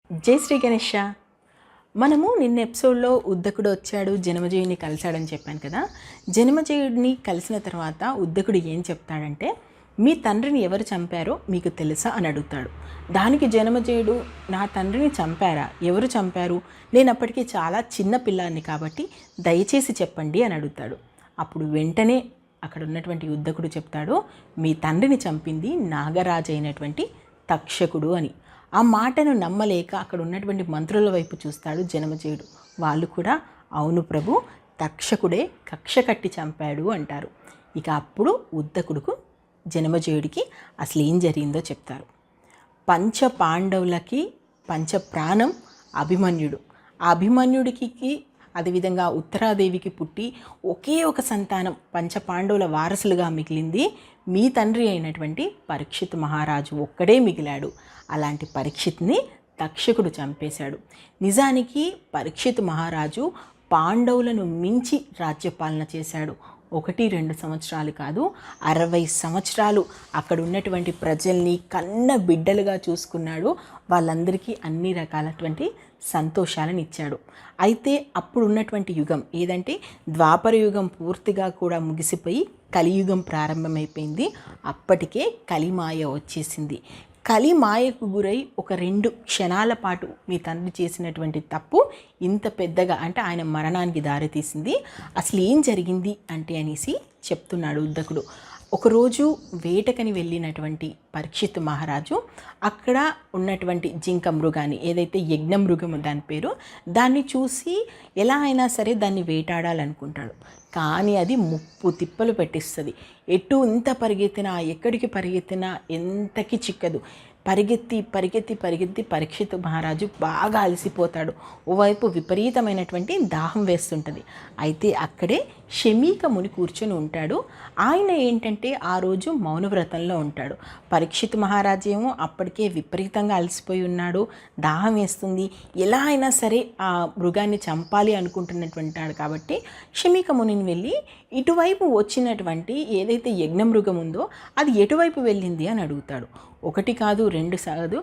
జై శ్రీ గణేష. మనము నిన్న ఎపిసోడ్లో ఉద్దకుడు వచ్చాడు, జనమేజయుడిని కలిశాడని చెప్పాను కదా. జనమేజయుడిని కలిసిన తర్వాత ఉద్దకుడు ఏం చెప్తాడంటే, మీ తండ్రిని ఎవరు చంపారో మీకు తెలుసా అని అడుగుతాడు. దానికి జనమేజయుడు, నా తండ్రిని చంపారా? ఎవరు చంపారు? నేను అప్పటికి చాలా చిన్న పిల్లాన్ని కాబట్టి దయచేసి చెప్పండి అని అడుగుతాడు. అప్పుడు వెంటనే అక్కడ ఉన్నటువంటి ఉద్దకుడు చెప్తాడు, మీ తండ్రిని చంపింది నాగరాజు అయినటువంటి తక్షకుడు అని. ఆ మాటను నమ్మలేక అక్కడ ఉన్నటువంటి మంత్రుల వైపు చూస్తాడు జనమేజయుడు. వాళ్ళు కూడా అవును ప్రభు, తక్షకుడే కక్ష కట్టి చంపాడు అంటారు. ఇక అప్పుడు ఉద్దకుడుకు జనమేజయుడికి అసలు ఏం జరిగిందో చెప్తారు. పంచ పాండవులకి పంచ ప్రాణం అభిమన్యుడు. ఆ అభిమన్యుడికి అదేవిధంగా ఉత్తరాదేవికి పుట్టి ఒకే ఒక సంతానం పంచపాండవుల వారసులుగా మిగిలింది మీ తండ్రి అయినటువంటి పరీక్షిత్ మహారాజు ఒక్కడే మిగిలాడు. అలాంటి పరీక్షిత్ని తక్షకుడు చంపేశాడు. నిజానికి పరీక్షిత్ మహారాజు పాండవులను మించి రాజ్యపాలన చేశాడు. 1-2 సంవత్సరాలు కాదు, 60 సంవత్సరాలు అక్కడ ఉన్నటువంటి ప్రజల్ని కన్న బిడ్డలుగా చూసుకున్నాడు. వాళ్ళందరికీ అన్ని రకాలటువంటి సంతోషాలను ఇచ్చాడు. అయితే అప్పుడు ఉన్నటువంటి యుగం ఏదంటే ద్వాపర యుగం పూర్తిగా కూడా ముగిసిపోయి కలియుగం ప్రారంభమైపోయింది. అప్పటికే కలిమాయ వచ్చేసింది. కలిమాయకు గురై ఒక 2 క్షణాల పాటు మీ తండ్రి చేసినటువంటి తప్పు ఇంత పెద్దగా అంటే ఆయన మరణానికి దారితీసింది. అసలు ఏం జరిగింది అంటే అనేసి చెప్తున్నాడు ఉద్దకుడు. ఒకరోజు వేటకని వెళ్ళినటువంటి పరీక్షిత్ మహారాజు అక్కడ ఉన్నటువంటి జింక మృగాన్ని, ఏదైతే యజ్ఞ మృగము దాని పేరు, దాన్ని చూసి ఎలా అయినా సరే దాన్ని వేటాడాలనుకుంటాడు. కానీ అది ముప్పు తిప్పలు పెట్టిస్తుంది. ఎటు ఎంత పరిగెత్తినా, ఎక్కడికి పరిగెత్తినా ఎంతకి చిక్కదు. పరిగెత్తి పరిగెత్తి పరిగెత్తి పరీక్షిత్ మహారాజు బాగా అలసిపోతాడు. ఓవైపు విపరీతమైనటువంటి దాహం వేస్తుంటుంది. అయితే అక్కడే శమీక ముని కూర్చొని ఉంటాడు. ఆయన ఏంటంటే ఆ రోజు మౌనవ్రతంలో ఉంటాడు. పరీక్షిత్ మహారాజు ఏమో అప్పటికే విపరీతంగా అలసిపోయి ఉన్నాడు, దాహం వేస్తుంది, ఎలా అయినా సరే ఆ మృగాన్ని చంపాలి అనుకుంటున్నటువంటి కాబట్టి శమీక మునిని వెళ్ళి ఇటువైపు వచ్చినటువంటి ఏదైతే యజ్ఞ మృగం ఉందో అది ఎటువైపు వెళ్ళింది అని అడుగుతాడు. 1 కాదు 2 కాదు,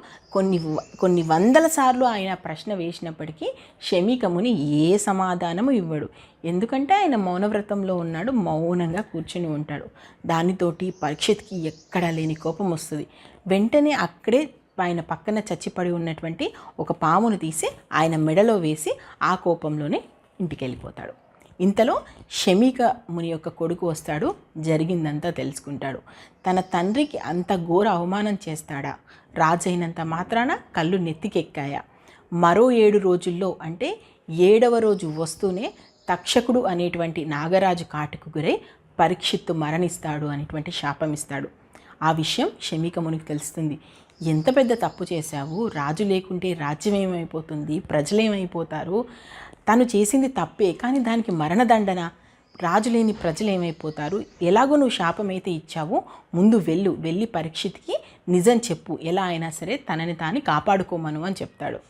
కొన్ని వందల సార్లు ఆయన ప్రశ్న వేసినప్పటికీ శమీక ముని ఏ సమాధానము ఇవ్వడు. ఎందుకంటే ఆయన మౌనవ్రతంలో ఉన్నాడు, మౌనంగా కూర్చొని ఉంటాడు. దానితోటి పరీక్షిత్కి ఎక్కడా లేని కోపం వస్తుంది. వెంటనే అక్కడే ఆయన పక్కన చచ్చిపడి ఉన్నటువంటి ఒక పామును తీసి ఆయన మెడలో వేసి ఆ కోపంలోనే ఇంటికి వెళ్ళిపోతాడు. ఇంతలో శమీక ముని యొక్క కొడుకు వస్తాడు, జరిగిందంతా తెలుసుకుంటాడు. తన తండ్రికి అంత ఘోర అవమానం చేస్తాడా? రాజైనంత మాత్రాన కళ్ళు నెత్తికెక్కాయా? మరో 7 రోజుల్లో అంటే 7వ రోజు వస్తూనే తక్షకుడు అనేటువంటి నాగరాజు కాటుకు గురై పరీక్షిత్తు మరణిస్తాడు అనేటువంటి శాపం ఇస్తాడు. ఆ విషయం శమీక మునికి తెలుస్తుంది. ఎంత పెద్ద తప్పు చేశావు, రాజు లేకుంటే రాజ్యం ఏమైపోతుంది, ప్రజలేమైపోతారు, తను చేసింది తప్పే కానీ దానికి మరణదండన, రాజు లేని ప్రజలు ఏమైపోతారు, ఎలాగో నువ్వు శాపమైతే ఇచ్చావో ముందు వెళ్ళి పరీక్షిత్కి నిజం చెప్పు, ఎలా అయినా సరే తనని తాను కాపాడుకోమను అని చెప్తాడు.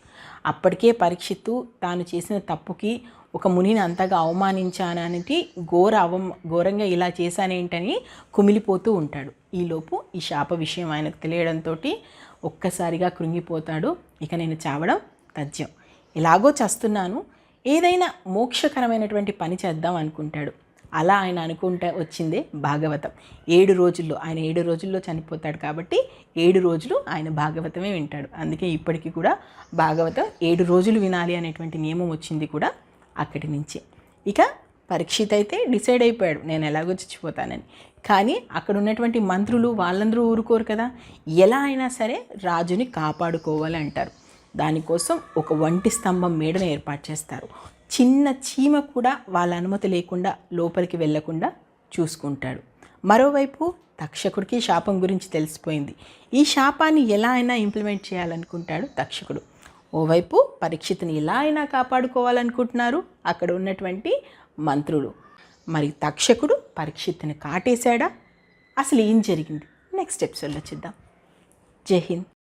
అప్పటికే పరీక్షిత్తు తాను చేసిన తప్పుకి ఒక మునిని అంతగా అవమానించానని ఘోరంగా ఇలా చేశానేంటని కుమిలిపోతూ ఉంటాడు. ఈలోపు ఈ శాప విషయం ఆయనకు తెలియడంతో ఒక్కసారిగా కృంగిపోతాడు. ఇక నేను చావడం తథ్యం, ఎలాగో చస్తున్నాను, ఏదైనా మోక్షకరమైనటువంటి పని చేద్దాం అనుకుంటాడు. అలా ఆయన అనుకుంటే వచ్చిందే భాగవతం. 7 రోజుల్లో ఆయన 7 రోజుల్లో చనిపోతాడు కాబట్టి 7 రోజులు ఆయన భాగవతమే వింటాడు. అందుకే ఇప్పటికీ కూడా భాగవతం 7 రోజులు వినాలి అనేటువంటి నియమం వచ్చింది కూడా అక్కడి నుంచి. ఇక పరీక్షిత్ అయితే డిసైడ్ అయిపోయాడు, నేను ఎలాగో చచ్చిపోతానని. కానీ అక్కడ ఉన్నటువంటి మంత్రులు వాళ్ళందరూ ఊరుకోరు కదా, ఎలా అయినా సరే రాజుని కాపాడుకోవాలి అంటారు. దానికోసం ఒక వంటి స్తంభం మేడను ఏర్పాటు చేస్తారు. చిన్న చీమ కూడా వాళ్ళ అనుమతి లేకుండా లోపలికి వెళ్లకుండా చూసుకుంటాడు. మరోవైపు తక్షకుడికి శాపం గురించి తెలిసిపోయింది. ఈ శాపాన్ని ఎలా అయినా ఇంప్లిమెంట్ చేయాలనుకుంటాడు తక్షకుడు. ఓవైపు పరీక్షిత్ని ఎలా అయినా కాపాడుకోవాలనుకుంటున్నారు అక్కడ ఉన్నటువంటి మంత్రులు. మరి తక్షకుడు పరీక్షిత్ని కాటేశాడా? అసలు ఏం జరిగింది నెక్స్ట్ ఎపిసోడ్లో చూద్దాం. జై హింద్.